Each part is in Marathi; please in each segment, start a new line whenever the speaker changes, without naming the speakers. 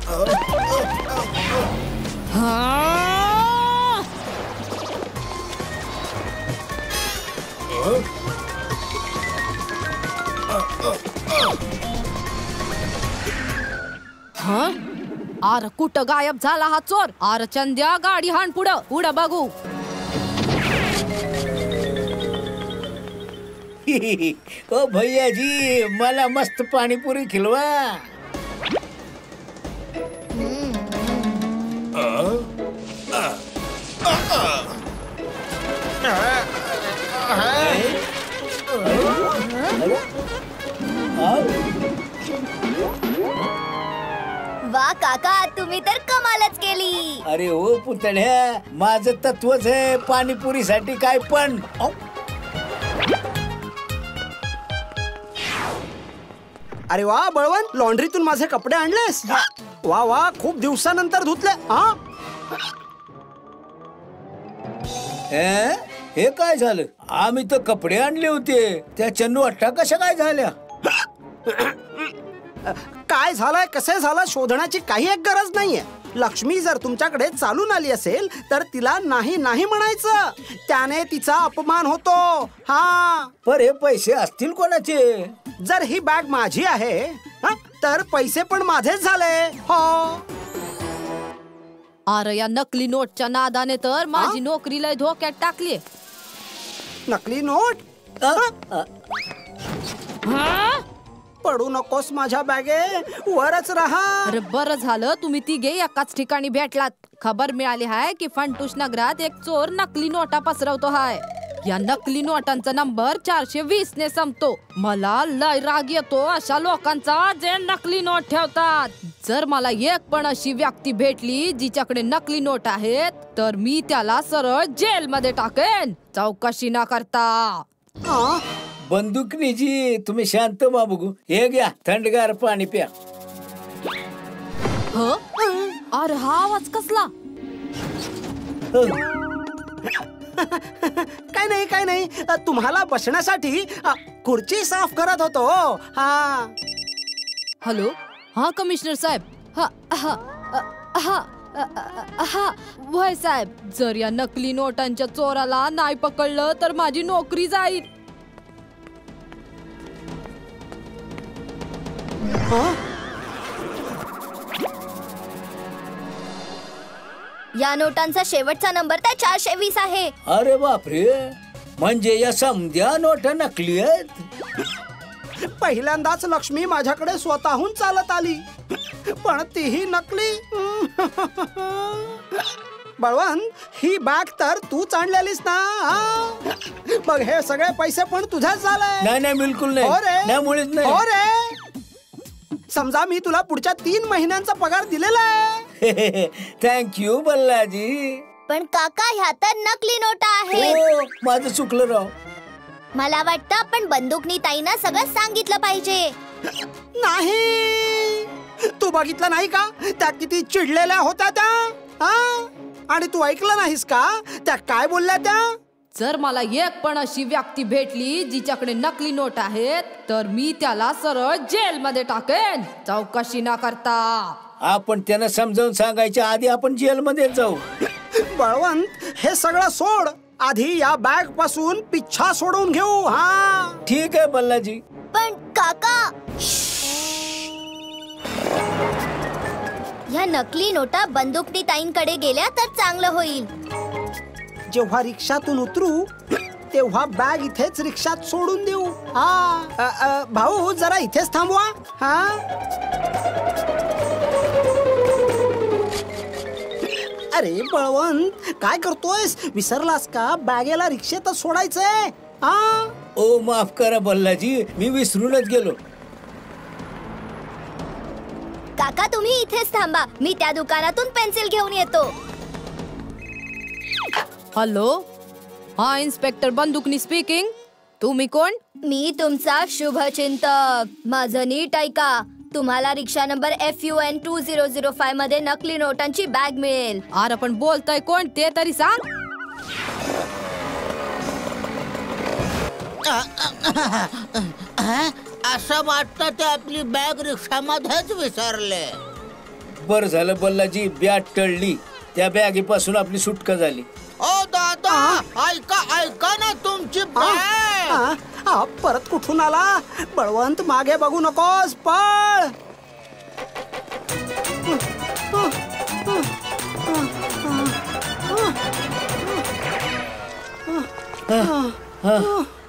आर कुठं गायब झाला हा चोर? आर चंद्या, गाडी हाण पुढं पुढं बघू.
ओ भैयाजी, मला मस्त पाणीपुरी खिलवा.
वा काका, तुम्ही तर कमालच केली.
अरे ओ पुतण्या, माझं तत्वच आहे पाणीपुरीसाठी काय पण.
अरे वा बळवंत, लॉन्ड्रीतून माझे कपडे आणलेस? वा वा, खूप दिवसानंतर धुतले.
हे काय झालं? आम्ही तर कपडे आणले होते, त्या चन्नू अट्टा कशा काय झाल्या?
काय झालंय, कसे झालं शोधण्याची काही एक गरज नाहीये. लक्ष्मी जर तुमच्याकडे चालून आली असेल तर तिला नाही नाही म्हणायचं, त्याने तिचा अपमान होतो. हा,
पर हे पैसे असतील कोणाचे?
जर ही बॅग माझी आहे तर पैसे पण माझेच झाले. हो.
अरे या नकली नोटच्या नादाने तर माझी नोकरी लय धोक्यात टाकली.
नकली नोट? पडू नकोस माझ्या बॅगे, वरच राहा.
अरे बरं झालं तुम्ही तिघे एकाच ठिकाणी भेटलात. खबर मिळाली आहे की फंटूश नगरात एक चोर नकली नोटा पसरवतो आहे. या नकली नोटांचा नंबर 420 ने संपतो. मला लय राग येतो अशा लोकांचा जे नकली नोट ठेवतात. जर मला एक पण अशी व्यक्ती भेटली जिच्याकडे नकली नोट आहेत तर मी त्याला सरळ जेल मध्ये टाकेन, चौकशी न करता.
बंदुकनीजी, तुम्ही शांत व्हा बघू. हे घ्या, थंडगार पाणी प्या.
अरे हा आवाज कसला?
काय नाही काय नाही, तुम्हाला बसण्यासाठी खुर्ची साफ करत होतो. हा.
हॅलो, हा कमिशनर साहेब. हा हा हा हा वय साहेब, जर या नकली नोटांच्या चोराला नाही पकडलं तर माझी नोकरी जाईल.
या नोटांचा शेवटचा नंबर तर 420 आहे.
अरे बापरे, म्हणजे या समध्या नोटा नकली आहेत?
पहिल्यांदाच लक्ष्मी माझ्याकडे स्वतःहून चालत आली, पण तीही नकली. बळवंत, ही बॅग तर तूच आणलेलीस ना? मग हे सगळे पैसे पण तुझ्याच झाले?
नाही नाही, बिलकुल नाही. मुळीच नाही.
हो रे, समजा मी तुला पुढच्या 3 महिन्यांचा पगार दिलेला आहे.
थँक्यू बल्लाजी.
पण काका, ह्या तर नकली नोटा आहेत.
माझं चुकलं राव.
मला वाटतं आपण बंदुकनी ताईंना सगळं सांगितलं पाहिजे.
नाही, तू बघितलं नाही का त्या किती चिडलेल्या होत्या त्या? आणि तू ऐकलं नाहीस का त्या काय बोलल्या त्या?
जर मला एक पण अशी व्यक्ती भेटली जिच्याकडे नकली नोट आहेत तर मी त्याला सरळ जेल मध्ये टाकेन, चौकशी न करता.
आपण त्यांना समजावून सांगायच्या आधी आपण जेल मध्ये जाऊ.
बळवंत, हे सगळं सोड, आधी या बॅग पासून पिच्छा सोडून घेऊ. हा
ठीक आहे बल्लाजी.
पण काका, ह्या नकली नोटा बंदुकनी ताईंकडे गेल्या तर चांगलं होईल.
जेव्हा रिक्षातून उतरू तेव्हा बॅग इथेच रिक्षात सोडून देऊ. भाऊ, जरा इथेच थांबवा. अरे बळवंत, काय करतोयस? विसरलास का बॅगेला रिक्षेतच सोडायचंय?
ओ माफ करा बल्लाजी, मी विसरूनच गेलो.
काका, तुम्ही इथेच थांबा, मी त्या दुकानातून पेन्सिल घेऊन येतो.
हॅलो, हा इन्स्पेक्टर बंदुकनी स्पीकिंग. तुम्ही कोण?
मी तुमचा शुभचिंतक. माझं नीट ऐका. तुम्हाला रिक्षा नंबर FUN 2005 मध्ये नकली नोटांची बॅग मिळेल.
अरे पण बोलताय कोण ते तरी सांग.
असं वाटतं ते आपली बॅग रिक्षामध्येच विसरले.
बरं झालं बल्लाजी, बॅग टळली. त्या बॅगेपासून आपली सुटका झाली.
ओ दादा, ऐका ना तुमची बॅग.
परत कुठून आला? बळवंत, मागे बघू नकोस, पळ.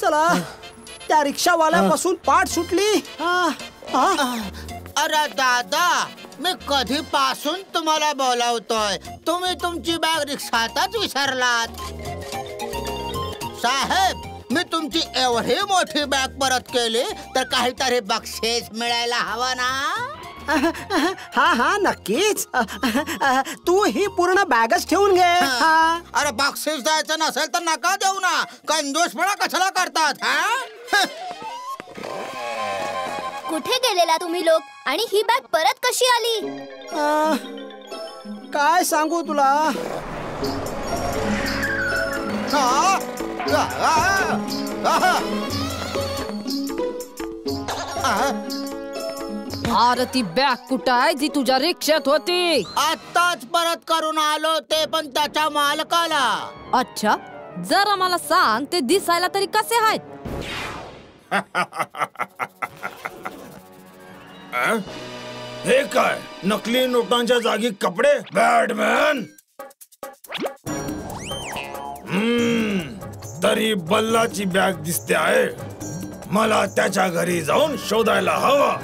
चला, त्या रिक्षावाल्यापासून पाठ सुटली.
अरे दादा, मी कधीपासून तुम्हाला बोलावतोय, तुम्ही तुमची बॅग रिक्षातच विसरलात. साहेब, मी तुमची एवढी मोठी बॅग परत केली तर काहीतरी बक्षीस मिळायला हवं ना.
हा नक्कीच. तू ही पूर्ण बॅगच ठेवून घे.
अरे बक्षीस द्यायचं नसेल तर नका देऊ ना. कंजूसपणा कशाला करतात?
कुठे गेलेला तुम्ही लोक? आणि ही बॅग परत कशी आली?
काय सांगू तुला?
अरे ती बॅग कुठं आहे जी तुझ्या रिक्षात होती?
आताच परत करून आलो, ते पण त्याच्या मालकाला.
अच्छा, जरा मला सांग, ते दिसायला तरी कसे आहेत?
हे काय, नकली नोटांच्या जागी कपडे? बॅटमॅन. तरी बल्लाची बॅग दिसते आहे. मला त्याच्या घरी जाऊन शोधायला हवा.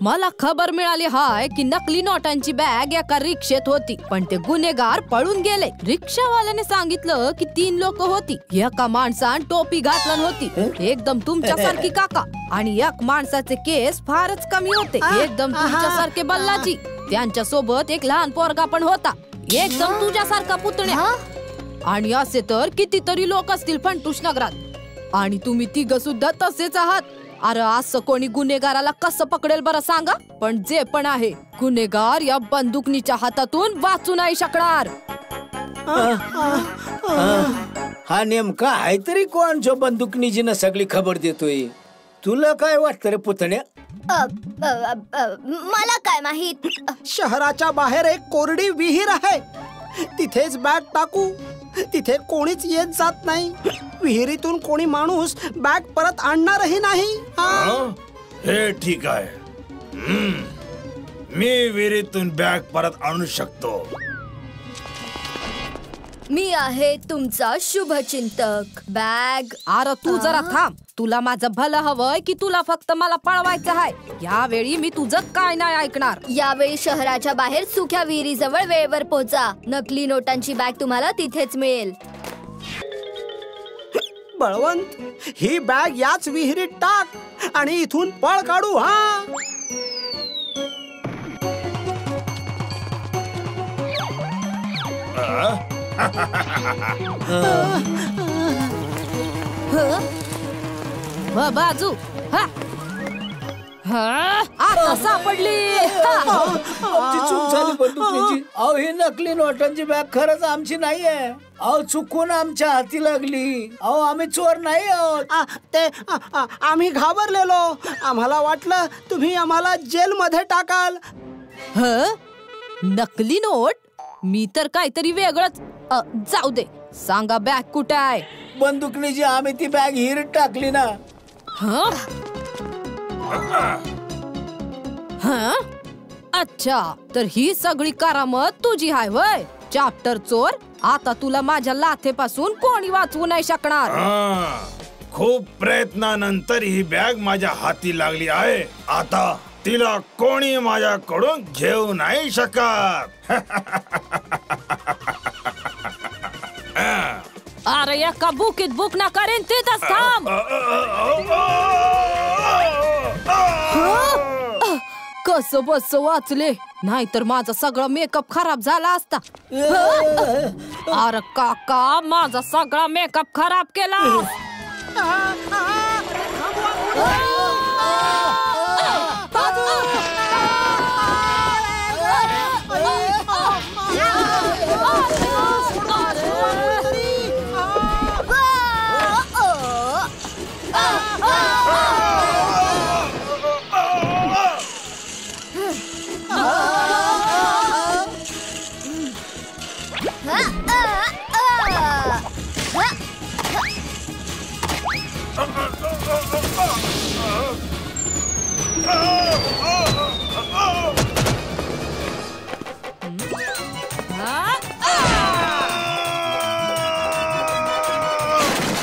मला खबर मिळाली हाय की नकली नोटांची बॅग एका रिक्षेत होती, पण ते गुन्हेगार पळून गेले. रिक्षावाल्याने सांगितलं की 3 लोक होती. एका माणसाने टोपी घातली होती, एकदम तुमच्यासारखी काका, आणि एक माणसाचे केस फारच कमी होते, एकदम तुमच्यासारखे बल्लाजी. त्यांच्या सोबत एक लहान पोरगा पण होता, एकदम तुझ्यासारखा पुतण्या. आणि असे तर कितीतरी लोक असतील फंटूश नगरात, आणि तुम्ही तिघ सुद्धा तसेच आहात. अरे असं कोणी गुन्हेगाराला कसं पकडेल बरं सांगा? पण जे पण आहे, गुन्हेगार या बंदुकनीच्या हातातून वाचू नाही शकणार.
हा नेमका आहे तरी कोण जो बंदुकनीजीनं सगळी खबर देतोय? तुला काय वाटतं रे पुतण्या?
मला काय माहित.
शहराच्या बाहेर एक कोरडी विहीर आहे, तिथेच बॅग टाकू. तिथे कोणीच येत जात नाही. विहिरीतून कोणी माणूस बॅग परत आणणारही नाही.
हे ठीक आहे. मी विहिरीतून बॅग परत आणू शकतो.
मी आहे तुमचा शुभचिंतक. बॅग.
अरे तू जरा थांब. तुला माझं भलं हवंय की तुला फक्त मला पळवायचं आहे? यावेळी मी तुझं काय नाही ऐकणार.
यावेळी शहराच्या बाहेर सुख्या विहिरीजवळ वेळेवर पोहोचा. नकली नोटांची बॅग तुम्हाला तिथेच मिळेल.
बळवंत, ही बॅग याच विहिरीत टाक आणि इथून पळ काढू.
बाजू आता सापडली.
आमची चूक झाली बंदुकनीची. अहो, ही नकली नोटांची बॅग खरंच आमची नाहीये. अहो, चुकून आमच्या हाती लागली. अहो, आम्ही चोर नाही आहोत.
ते आम्ही घाबरलेलो. आम्हाला वाटलं तुम्ही आम्हाला जेलमध्ये टाकाल.
नकली नोट? मी तर काहीतरी वेगळंच. जाऊ दे, सांगा बॅग कुठे आहे?
बंदुकनीची, आम्ही ती बॅग हिरीत टाकली ना.
अच्छा, तर ही सगळी करामत तुझी आहे वय? चॅप्टर चोर, आता तुला माझ्या लाथेपासून कोणी वाचवू नाही शकणार.
खूप प्रयत्नानंतर ही बॅग माझ्या हाती लागली आहे. आता तिला कोणी माझ्याकडून घेऊ नाही शकत.
अरे एका बुकीत बुक ना करेन तिथंच थांब. कसं बस वाचले, नाहीतर माझा सगळा मेकअप खराब झाला असता. अरे काका, माझा सगळा मेकअप खराब केला.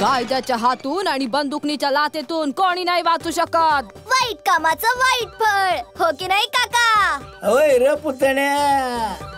कायद्याच्या हातून आणि बंदुकनीच्या लाथेतून कोणी नाही वाचू शकत.
वाईट कामाचं वाईट फळ, हो की नाही काका?
होय र पुतण्या.